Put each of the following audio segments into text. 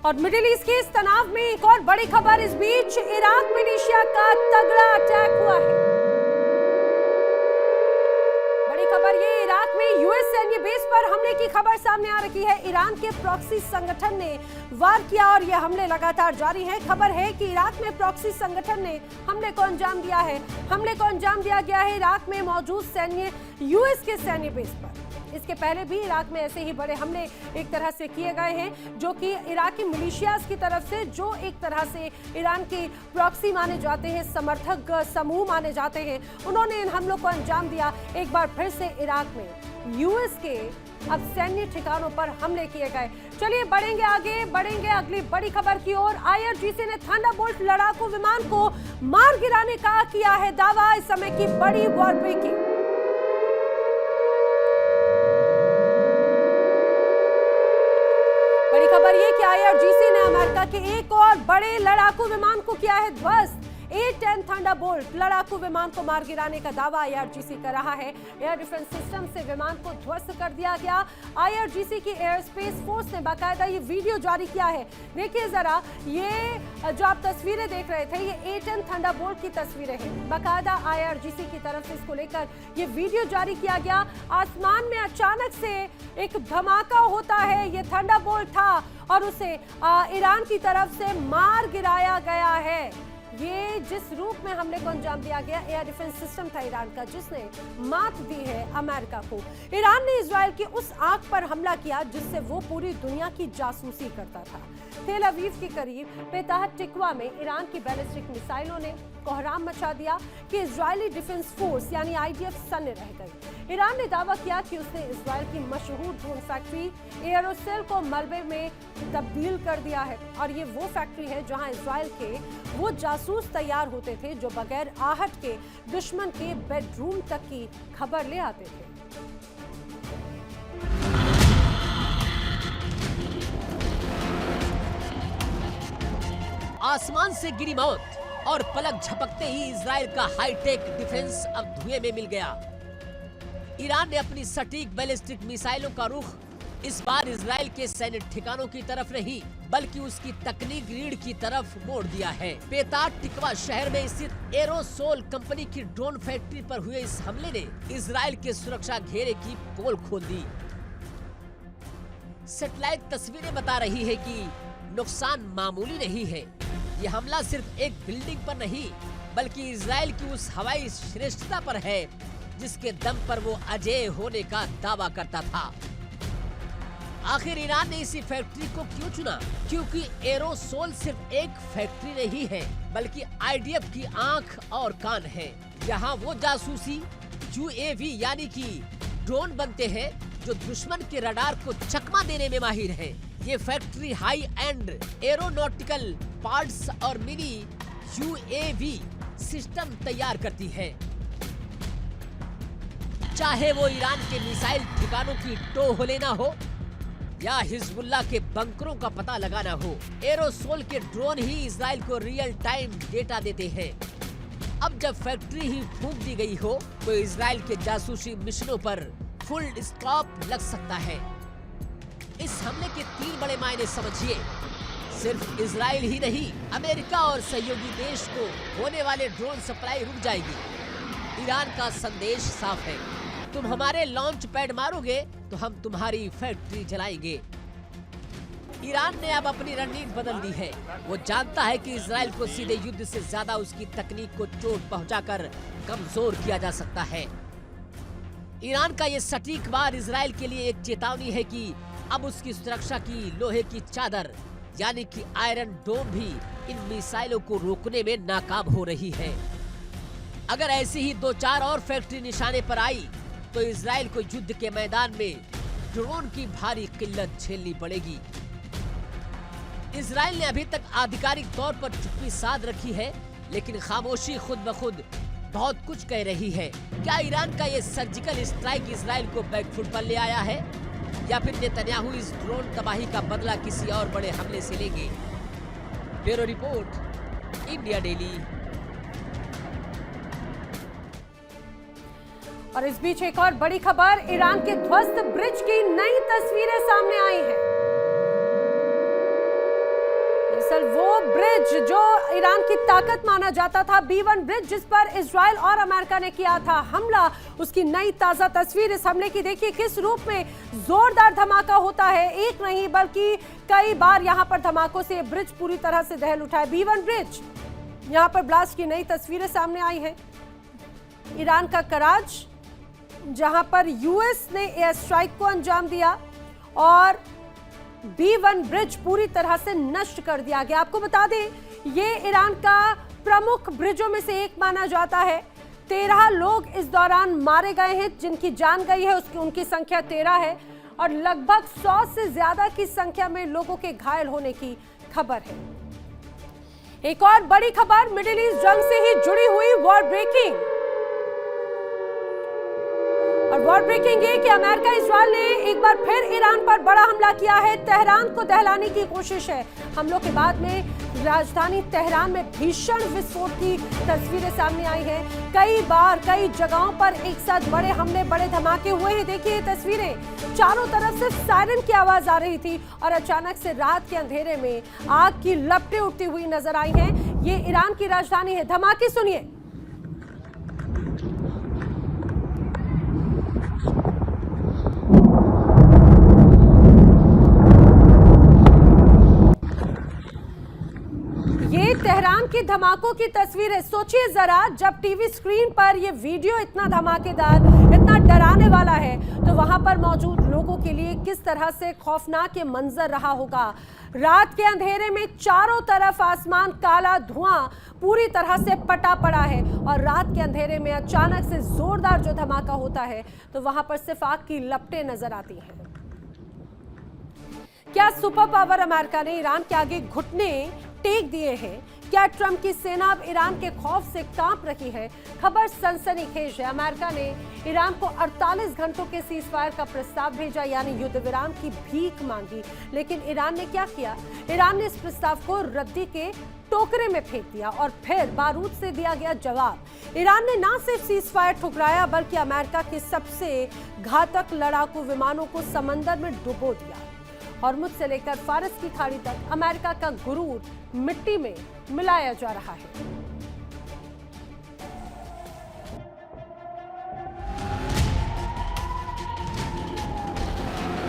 और middle east के इस तनाव में एक और बड़ी खबर इस बीच इराक मिलिशिया का तगड़ा अटैक हुआ है। बड़ी खबर ये इराक में यूएस सैन्य बेस पर हमले की खबर सामने आ रही है। ईरान के प्रॉक्सी संगठन ने वार किया और ये हमले लगातार जारी हैं। खबर है कि इराक में प्रॉक्सी संगठन ने हमले को अंजाम दिया है। हमले को अंजाम दिया गया है इराक में मौजूद सैन्य यूएस के सैन्य बेस पर। इसके पहले भी इराक में ऐसे ही बड़े हमले एक तरह से किए गए हैं, जो कि इराकी मिलिशियाज की तरफ से, जो एक तरह से ईरान के प्रॉक्सी माने जाते हैं, समर्थक समूह माने जाते हैं, उन्होंने इन हमलों को अंजाम दिया। एक बार फिर से इराक में यूएस के अब सैन्य ठिकानों पर हमले किए गए। चलिए बढ़ेंगे आगे, बढ़ेंगे अगली बड़ी खबर की ओर। आईआरजीसी ने थंडरबोल्ट लड़ाकू विमान को मार गिराने का किया है दावा। इस समय की बड़ी वॉर ब्रेकिंग। बड़ी खबर ये कि आईआरजीसी ने अमेरिका के एक और बड़े लड़ाकू विमान को किया है ध्वस्त। A-10 थंडरबोल्ट लड़ाकू विमान को मार गिराने का दावा आईआरजीसी कर रहा है। एयर डिफेंस सिस्टम से विमान को ध्वस्त कर दिया गया। आईआरजीसी की एयर स्पेस फोर्स ने बाकायदा ये वीडियो जारी किया है। देखिए जरा, ये जो आप तस्वीरें देख रहे थे, ये A-10 थंडरबोल्ट की तस्वीरें हैं। बाकायदा आईआरजीसी की तरफ से इसको लेकर ये वीडियो जारी किया गया। आसमान में अचानक से एक धमाका होता है, ये थंडरबोल्ट था और उसे ईरान की तरफ से मार गिराया गया है। ये जिस रूप में हमले को अंजाम दिया गया, एयर डिफेंस सिस्टम था ईरान का, जिसने मात दी है अमेरिका को। ईरान ने इजराइल की उस आग पर हमला किया जिससे वो पूरी दुनिया की जासूसी करता था। तेल अवीव के करीब पेताह टिकवा में ईरान की बैलिस्टिक मिसाइलों ने कोहराम मचा दिया कि इजरायली डिफेंस फोर्स यानी आईडीएफ सन्न रह गई। ईरान ने दावा किया कि उसने इजराइल की मशहूर ड्रोन फैक्ट्री एरोसेल को मलबे में तब्दील कर दिया है और ये वो फैक्ट्री है जहां इजराइल के वो जासूस तैयार होते थे जो बगैर आहट के दुश्मन के बेडरूम तक की खबर ले आते थे। आसमान से गिरी मौत और पलक झपकते ही इजराइल का हाईटेक डिफेंस अब धुएं में मिल गया। ईरान ने अपनी सटीक बैलिस्टिक मिसाइलों का रुख इस बार इजराइल के सैन्य ठिकानों की तरफ नहीं, बल्कि उसकी तकनीक रीढ़ की तरफ मोड़ दिया है। पेताह टिकवा शहर में स्थित एरोसोल कंपनी की ड्रोन फैक्ट्री पर हुए इस हमले ने इजराइल के सुरक्षा घेरे की पोल खोल दी। सैटेलाइट तस्वीरें बता रही है कि नुकसान मामूली नहीं है। ये हमला सिर्फ एक बिल्डिंग पर नहीं, बल्कि इजराइल की उस हवाई श्रेष्ठता पर है जिसके दम पर वो अजेय होने का दावा करता था। आखिर ईरान ने इसी फैक्ट्री को क्यों चुना? क्योंकि एरोसोल सिर्फ एक फैक्ट्री नहीं है, बल्कि आईडीएफ की आंख और कान है। यहाँ वो जासूसी यूएवी यानी कि ड्रोन बनते हैं जो दुश्मन के रडार को चकमा देने में माहिर है। ये factory high and aeronautical parts और मिनी यूएवी सिस्टम तैयार करती है। चाहे वो ईरान के मिसाइल ठिकानों की टोह लेना हो या हिजबुल्लाह के बंकरों का पता लगाना हो, एरोसोल के ड्रोन ही इजराइल को रियल टाइम डेटा देते हैं। अब जब फैक्ट्री ही फूंक दी गई हो तो इजराइल के जासूसी मिशनों पर फुल स्टॉप लग सकता है। इस हमले के 3 बड़े मायने समझिए। सिर्फ इजराइल ही नहीं, अमेरिका और सहयोगी देश को होने वाले ड्रोन सप्लाई रुक जाएगी। ईरान का संदेश साफ है, तुम हमारे लॉन्च पैड मारोगे तो हम तुम्हारी फैक्ट्री जलाएंगे। ईरान ने अब अपनी रणनीति बदल दी है। वो जानता है कि इजराइल को सीधे युद्ध से ज्यादा उसकी तकनीक को चोट पहुंचाकर कमजोर किया जा सकता है। ईरान का ये सटीक वार इजराइल के लिए एक चेतावनी है कि अब उसकी सुरक्षा की लोहे की चादर यानी कि आयरन डोम भी इन मिसाइलों को रोकने में नाकाम हो रही है। अगर ऐसी ही 2-4 और फैक्ट्री निशाने पर आई तो इजराइल को युद्ध के मैदान में ड्रोन की भारी किल्लत झेलनी पड़ेगी। इजराइल ने अभी तक आधिकारिक तौर पर चुप्पी साध रखी है, लेकिन खामोशी खुद ब खुद बहुत कुछ कह रही है। क्या ईरान का ये सर्जिकल स्ट्राइक इजराइल को बैकफुट पर ले आया है, या फिर नेतन्याहू इस ड्रोन तबाही का बदला किसी और बड़े हमले से लेंगे? Bureau report, India daily. और इस बीच एक और बड़ी खबर, ईरान के ध्वस्त ब्रिज की नई तस्वीरें सामने आई हैं। दरअसल वो ब्रिज जो ईरान की ताकत माना जाता था, B1 ब्रिज, जिस पर इजराइल और अमेरिका ने किया था हमला, उसकी नई ताजा तस्वीर इस हमले की देखिए किस रूप में जोरदार धमाका होता है। एक नहीं बल्कि कई बार यहां पर धमाकों से ब्रिज पूरी तरह से दहल उठा है। B1 ब्रिज, यहां पर ब्लास्ट की नई तस्वीरें सामने आई हैं। ईरान का कराच, जहां पर यूएस ने एयर स्ट्राइक को अंजाम दिया और B1 ब्रिज पूरी तरह से नष्ट कर दिया गया। आपको बता दें, ये ईरान का प्रमुख ब्रिजों में से एक माना जाता है। 13 लोग इस दौरान मारे गए हैं, जिनकी जान गई है उनकी संख्या 13 है और लगभग 100 से ज्यादा की संख्या में लोगों के घायल होने की खबर है। एक और बड़ी खबर मिडिल ईस्ट जंग से ही जुड़ी हुई वॉर ब्रेकिंग, और वॉर ब्रेकिंग ये कि अमेरिका इजराइल ने एक बार फिर ईरान पर बड़ा हमला किया है। तेहरान को दहलाने की कोशिश है। हमलों के बाद में राजधानी तेहरान में भीषण विस्फोट की तस्वीरें सामने आई हैं। कई बार कई जगहों पर एक साथ बड़े हमले, बड़े धमाके हुए हैं। देखिए ये तस्वीरें, चारों तरफ से सायरन की आवाज आ रही थी और अचानक से रात के अंधेरे में आग की लपटें उठती हुई नजर आई हैं। ये ईरान की राजधानी है। धमाके सुनिए। तेहरान की धमाकों की तस्वीरें, सोचिए जरा, जब टीवी स्क्रीन पर ये वीडियो इतना धमाकेदार, इतना डराने वाला है, तो वहां पर मौजूद लोगों के लिए किस तरह से खौफनाक ये मंजर रहा होगा। रात के अंधेरे में चारों तरफ आसमान काला धुआं पूरी तरह से पटा पड़ा है और रात के अंधेरे में अचानक से जोरदार जो धमाका होता है तो वहां पर सिर्फ आग की लपटें नजर आती हैं। क्या सुपर पावर अमेरिका ने ईरान के आगे घुटने टेक दिए हैं? क्या ट्रंप की सेना अब ईरान के खौफ से कांप रही है? खबर सनसनीखेज है। अमेरिका ने ईरान को 48 घंटों के सीजफायर का प्रस्ताव भेजा, यानी युद्ध विराम की भीख मांगी, लेकिन ईरान ने क्या किया? ईरान ने इस प्रस्ताव को रद्दी के टोकरे में फेंक दिया और फिर बारूद से दिया गया जवाब। ईरान ने ना सिर्फ सीजफायर ठुकराया बल्कि अमेरिका के सबसे घातक लड़ाकू विमानों को समंदर में डुबो दिया। हॉर्मुज से लेकर फारस की खाड़ी तक अमेरिका का गुरूर मिट्टी में मिलाया जा रहा है।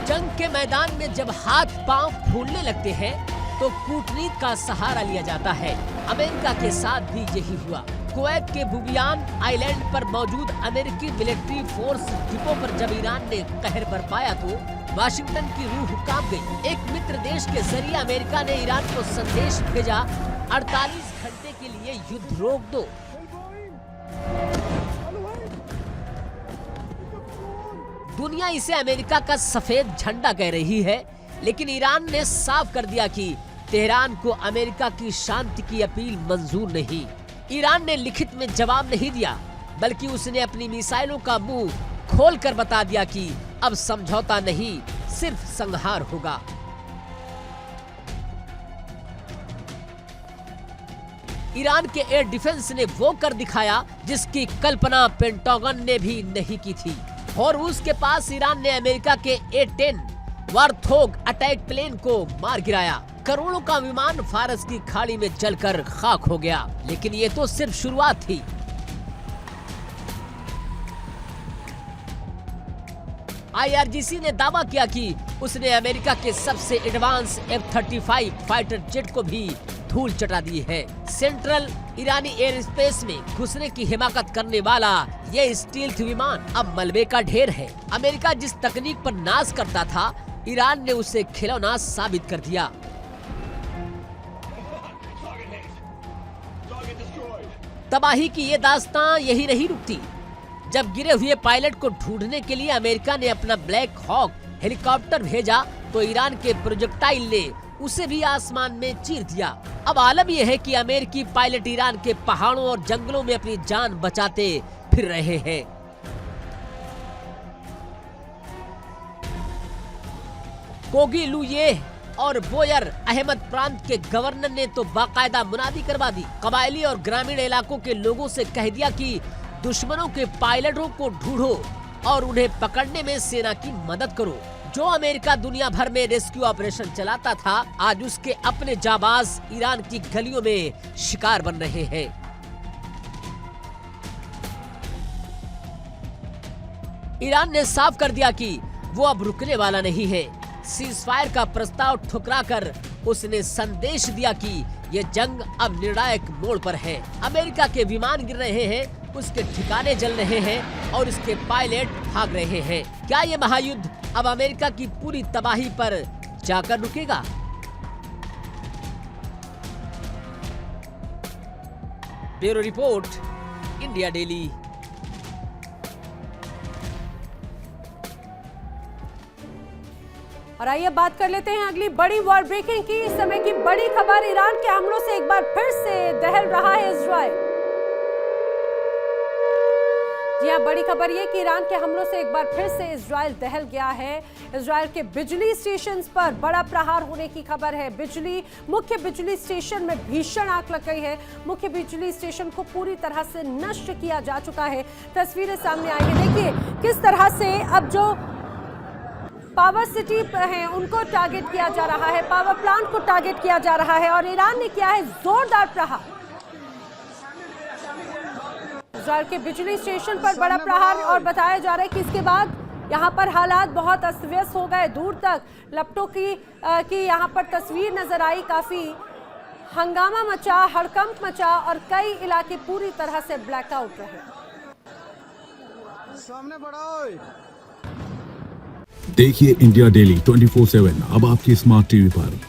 जंग के मैदान में जब हाथ पांव फूलने लगते हैं तो कूटनीति का सहारा लिया जाता है। अमेरिका के साथ भी यही हुआ। कुवैत के बुबियान आइलैंड पर मौजूद अमेरिकी मिलिट्री फोर्स डिपो पर जब ईरान ने कहर बरपाया तो वाशिंगटन की रूह कांप गई। एक मित्र देश के जरिए अमेरिका ने ईरान को संदेश भेजा, 48 घंटे के लिए युद्ध रोक दो। दुनिया इसे अमेरिका का सफेद झंडा कह रही है, लेकिन ईरान ने साफ कर दिया कि तेहरान को अमेरिका की शांति की अपील मंजूर नहीं। ईरान ने लिखित में जवाब नहीं दिया, बल्कि उसने अपनी मिसाइलों का मुंह खोलकर बता दिया कि अब समझौता नहीं, सिर्फ संहार होगा। ईरान के एयर डिफेंस ने वो कर दिखाया जिसकी कल्पना पेंटागन ने भी नहीं की थी। और उसके पास ईरान ने अमेरिका के A-10 वार्थोग अटैक प्लेन को मार गिराया। करोड़ों का विमान फारस की खाड़ी में जलकर खाक हो गया। लेकिन ये तो सिर्फ शुरुआत थी। IRGC ने दावा किया कि उसने अमेरिका के सबसे एडवांस F-35 फाइटर जेट को भी धूल चटा दी है। सेंट्रल ईरानी एयर स्पेस में घुसने की हिमाकत करने वाला ये स्टील्थ विमान अब मलबे का ढेर है। अमेरिका जिस तकनीक पर नाज करता था, ईरान ने उसे खिलौना साबित कर दिया। तबाही की ये दास्तां यही नहीं रुकती। जब गिरे हुए पायलट को ढूंढने के लिए अमेरिका ने अपना ब्लैक हॉक हेलीकॉप्टर भेजा तो ईरान के प्रोजेक्टाइल ने उसे भी आसमान में चीर दिया। अब आलम यह है कि अमेरिकी पायलट ईरान के पहाड़ों और जंगलों में अपनी जान बचाते फिर रहे हैं। कोगी लुये और बोयर अहमद प्रांत के गवर्नर ने तो बाकायदा मुनादी करवा दी। कबायली और ग्रामीण इलाकों के लोगों से कह दिया कि दुश्मनों के पायलटों को ढूंढो और उन्हें पकड़ने में सेना की मदद करो। जो अमेरिका दुनिया भर में रेस्क्यू ऑपरेशन चलाता था, आज उसके अपने जाबाज ईरान की गलियों में शिकार बन रहे हैं। ईरान ने साफ कर दिया कि वो अब रुकने वाला नहीं है। सीजफायर का प्रस्ताव ठुकराकर उसने संदेश दिया कि ये जंग अब निर्णायक मोड़ पर है। अमेरिका के विमान गिर रहे हैं, उसके ठिकाने जल रहे हैं और उसके पायलट भाग रहे हैं। क्या ये महायुद्ध अब अमेरिका की पूरी तबाही पर जाकर रुकेगा? Bureau report, India daily. और आइए बात कर लेते हैं अगली बड़ी वॉर ब्रेकिंग की। इस समय की बड़ी खबर, ईरान के हमलों से एक बार फिर से दहल रहा है इजराइल। जी हां, बड़ी खबर ये कि ईरान के हमलों से एक बार फिर से इजराइल दहल गया है। इजराइल के बिजली स्टेशंस पर बड़ा प्रहार होने की खबर है। मुख्य बिजली स्टेशन में भीषण आग लग गई है। मुख्य बिजली स्टेशन को पूरी तरह से नष्ट किया जा चुका है। तस्वीरें सामने आई है, देखिए किस तरह से अब जो पावर सिटी हैं उनको टारगेट किया जा रहा है, पावर प्लांट को टारगेट किया जा रहा है और ईरान ने किया है जोरदार प्रहार। इजराइल के बिजली स्टेशन पर बड़ा प्रहार और बताया जा रहा है कि इसके बाद यहाँ पर हालात बहुत अस्त व्यस्त हो गए। दूर तक लपटों की यहाँ पर तस्वीर नजर आई। काफी हंगामा मचा, हड़कंप मचा और कई इलाके पूरी तरह से ब्लैकआउट रहे। सामने बढ़ाओ। देखिए इंडिया डेली 24/7 अब आपकी स्मार्ट टीवी पर।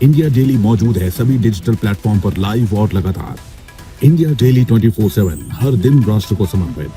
इंडिया डेली मौजूद है सभी डिजिटल प्लेटफॉर्म पर लाइव और लगातार। इंडिया डेली 24/7 हर दिन राष्ट्र को समर्पित।